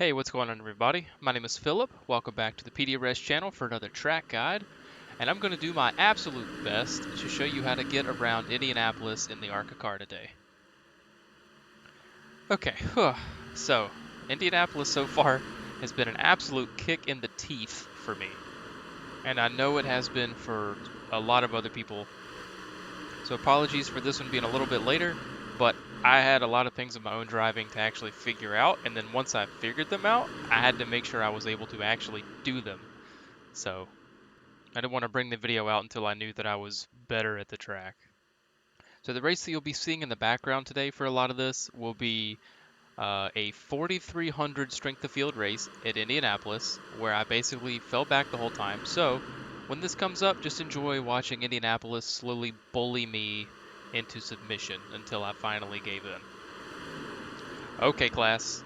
Hey, what's going on everybody? My name is Philip. Welcome back to the PDResh channel for another track guide. And I'm going to do my absolute best to show you how to get around Indianapolis in the ARCA car today. Okay, so Indianapolis so far has been an absolute kick in the teeth for me. And I know it has been for a lot of other people. So apologies for this one being a little bit later, but I had a lot of things in my own driving to actually figure out, and then once I figured them out, I had to make sure I was able to actually do them. So I didn't want to bring the video out until I knew that I was better at the track. So the race that you'll be seeing in the background today for a lot of this will be a 4,300 strength of field race at Indianapolis, where I basically fell back the whole time. So when this comes up, just enjoy watching Indianapolis slowly bully me into submission until I finally gave in. Okay, class.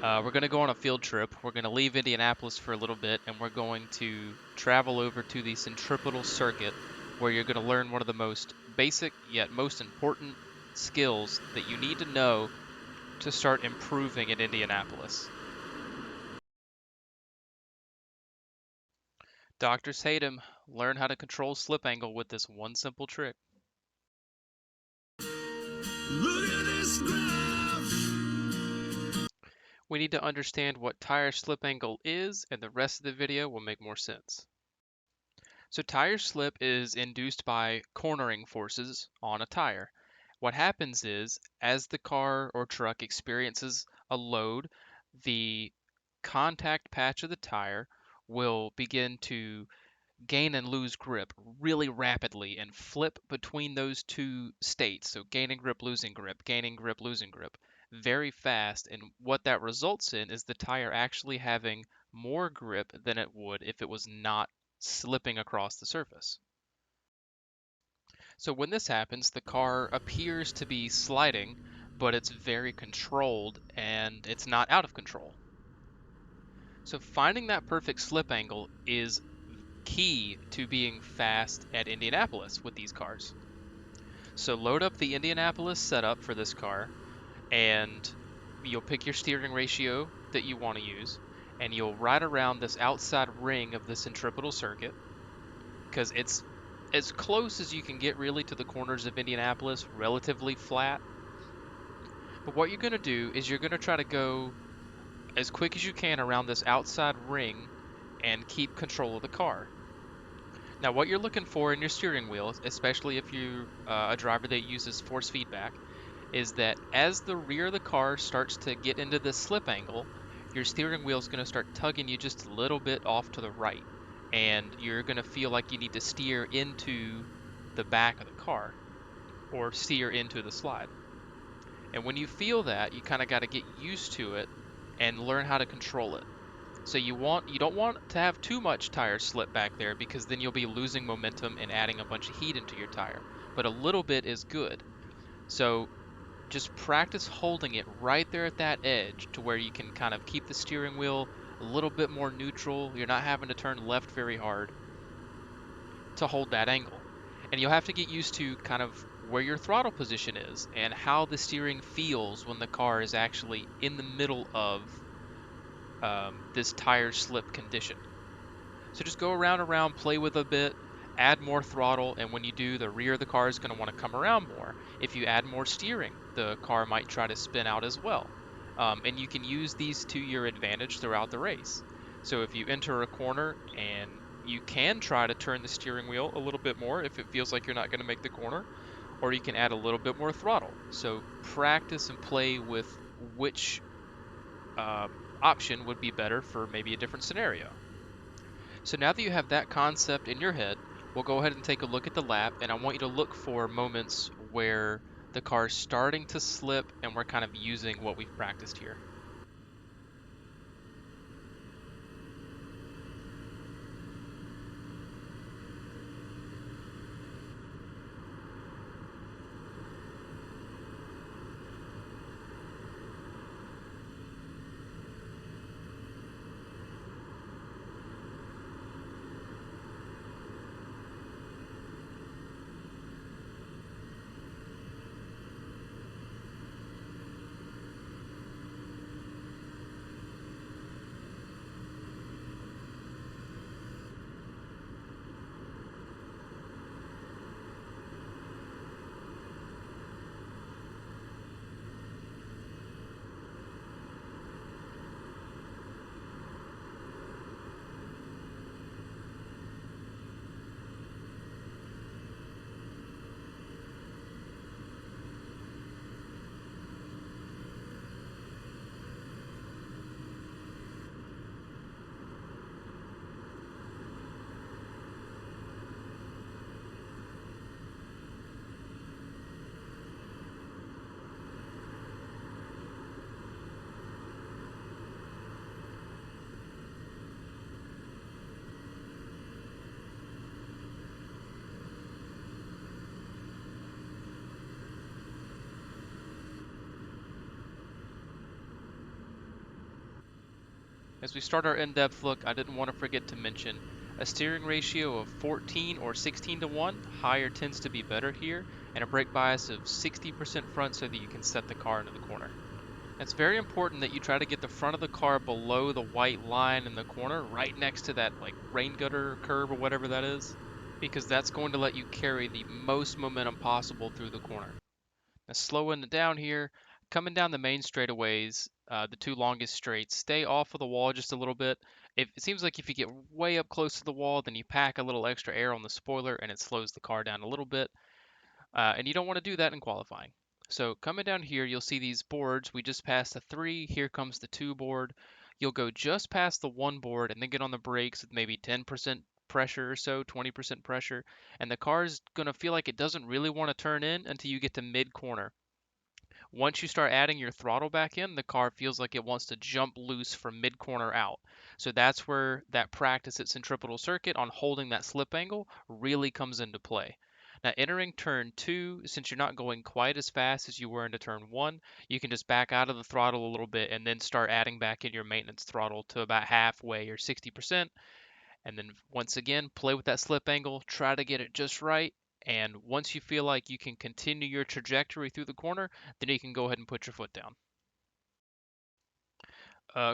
We're going to go on a field trip. We're going to leave Indianapolis for a little bit, and we're going to travel over to the centripetal circuit, where you're going to learn one of the most basic yet most important skills that you need to know to start improving in Indianapolis. Doctors hate him. Learn how to control slip angle with this one simple trick. Look at this graph. We need to understand what tire slip angle is, and the rest of the video will make more sense. So tire slip is induced by cornering forces on a tire. What happens is, as the car or truck experiences a load, the contact patch of the tire will begin to gain and lose grip really rapidly and flip between those two states. So gaining grip, losing grip, gaining grip, losing grip very fast. And what that results in is the tire actually having more grip than it would if it was not slipping across the surface. So when this happens, the car appears to be sliding, but it's very controlled and it's not out of control. So finding that perfect slip angle is key to being fast at Indianapolis with these cars. So load up the Indianapolis setup for this car, and you'll pick your steering ratio that you want to use, and you'll ride around this outside ring of the centripetal circuit, because it's as close as you can get really to the corners of Indianapolis, relatively flat. But what you're going to do is you're going to try to go as quick as you can around this outside ring and keep control of the car. Now, what you're looking for in your steering wheel, especially if you're a driver that uses force feedback, is that as the rear of the car starts to get into this slip angle, your steering wheel is going to start tugging you just a little bit off to the right. And you're going to feel like you need to steer into the back of the car or steer into the slide. And when you feel that, you kind of got to get used to it and learn how to control it. So you don't want to have too much tire slip back there, because then you'll be losing momentum and adding a bunch of heat into your tire. But a little bit is good. So just practice holding it right there at that edge to where you can kind of keep the steering wheel a little bit more neutral. You're not having to turn left very hard to hold that angle. And you'll have to get used to kind of where your throttle position is and how the steering feels when the car is actually in the middle of this tire slip condition. So just go around, play with a bit, add more throttle, and when you do, the rear of the car is going to want to come around more. If you add more steering, the car might try to spin out as well. And you can use these to your advantage throughout the race. So if you enter a corner, and you can try to turn the steering wheel a little bit more if it feels like you're not going to make the corner, or you can add a little bit more throttle. So practice and play with which option would be better for maybe a different scenario. So now that you have that concept in your head, we'll go ahead and take a look at the lap, and I want you to look for moments where the car is starting to slip and we're kind of using what we've practiced here. As we start our in-depth look, I didn't want to forget to mention a steering ratio of 14 or 16 to 1, higher tends to be better here, and a brake bias of 60% front so that you can set the car into the corner. It's very important that you try to get the front of the car below the white line in the corner, right next to that like rain gutter curve or whatever that is, because that's going to let you carry the most momentum possible through the corner. Now slowing it down here, coming down the main straightaways, the two longest straights, stay off of the wall just a little bit. It seems like if you get way up close to the wall, then you pack a little extra air on the spoiler and it slows the car down a little bit. And you don't want to do that in qualifying. So coming down here, you'll see these boards. We just passed the 3. Here comes the 2 board. You'll go just past the 1 board and then get on the brakes with maybe 10% pressure or so, 20% pressure. And the car is going to feel like it doesn't really want to turn in until you get to mid corner. Once you start adding your throttle back in, the car feels like it wants to jump loose from mid corner out. So that's where that practice at centripetal circuit on holding that slip angle really comes into play. Now, entering turn 2, since you're not going quite as fast as you were into turn 1, you can just back out of the throttle a little bit and then start adding back in your maintenance throttle to about halfway or 60%. And then once again, play with that slip angle, try to get it just right. And once you feel like you can continue your trajectory through the corner, then you can go ahead and put your foot down.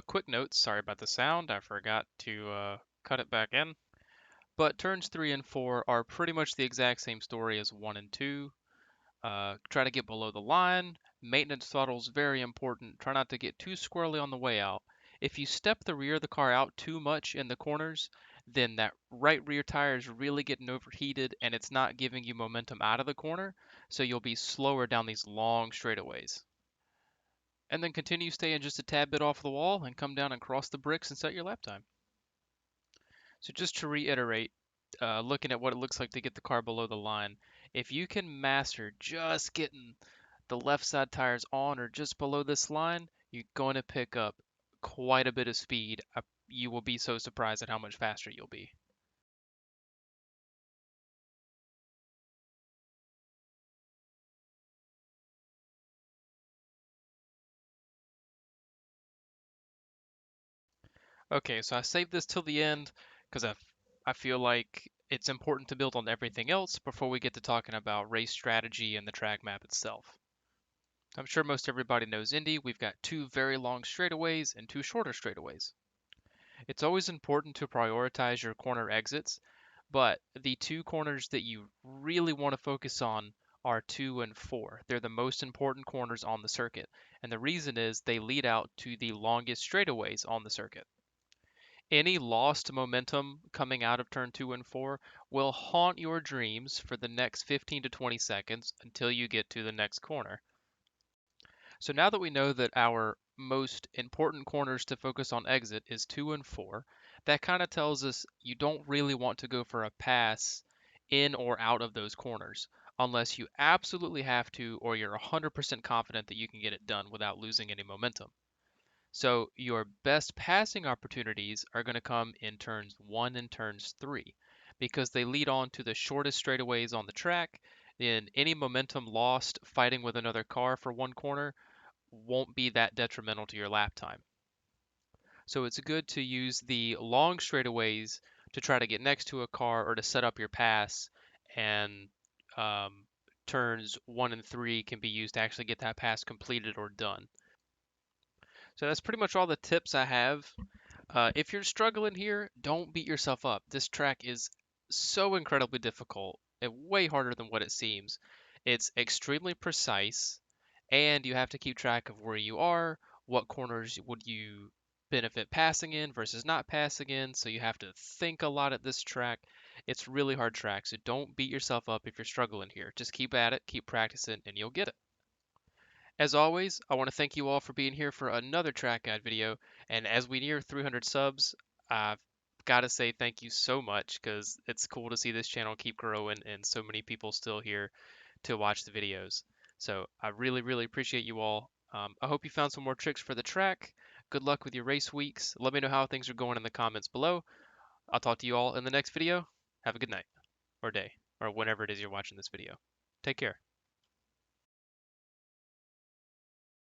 Quick note, sorry about the sound, I forgot to cut it back in. But turns 3 and 4 are pretty much the exact same story as 1 and 2. Try to get below the line. Maintenance throttle is very important. Try not to get too squirrely on the way out. If you step the rear of the car out too much in the corners, then that right rear tire is really getting overheated and it's not giving you momentum out of the corner, so you'll be slower down these long straightaways. And then continue staying just a tad bit off the wall and come down and cross the bricks and set your lap time. So just to reiterate, looking at what it looks like to get the car below the line, if you can master just getting the left side tires on or just below this line, you're going to pick up quite a bit of speed. You will be so surprised at how much faster you'll be. Okay, so I saved this till the end because I feel like it's important to build on everything else before we get to talking about race strategy and the track map itself. I'm sure most everybody knows Indy. We've got 2 very long straightaways and 2 shorter straightaways. It's always important to prioritize your corner exits, but the 2 corners that you really want to focus on are 2 and 4. They're the most important corners on the circuit, and the reason is they lead out to the longest straightaways on the circuit. Any lost momentum coming out of turn 2 and 4 will haunt your dreams for the next 15 to 20 seconds until you get to the next corner. So now that we know that our most important corners to focus on exit is 2 and 4, that kind of tells us you don't really want to go for a pass in or out of those corners unless you absolutely have to or you're 100% confident that you can get it done without losing any momentum. So your best passing opportunities are going to come in turns 1 and turns 3 because they lead on to the shortest straightaways on the track. Then any momentum lost fighting with another car for one corner won't be that detrimental to your lap time. So it's good to use the long straightaways to try to get next to a car or to set up your pass, and um, turns 1 and 3 can be used to actually get that pass completed or done. So that's pretty much all the tips I have. If you're struggling here, don't beat yourself up. This track is so incredibly difficult and way harder than what it seems. It's extremely precise, and you have to keep track of where you are, what corners would you benefit passing in versus not passing in, so you have to think a lot at this track. It's really hard track, so don't beat yourself up if you're struggling here. Just keep at it, keep practicing, and you'll get it. As always, I want to thank you all for being here for another track guide video. And as we near 300 subs, I've got to say thank you so much because it's cool to see this channel keep growing and so many people still here to watch the videos. So I really, really appreciate you all. I hope you found some more tricks for the track. Good luck with your race weeks. Let me know how things are going in the comments below. I'll talk to you all in the next video. Have a good night or day or whenever it is you're watching this video. Take care.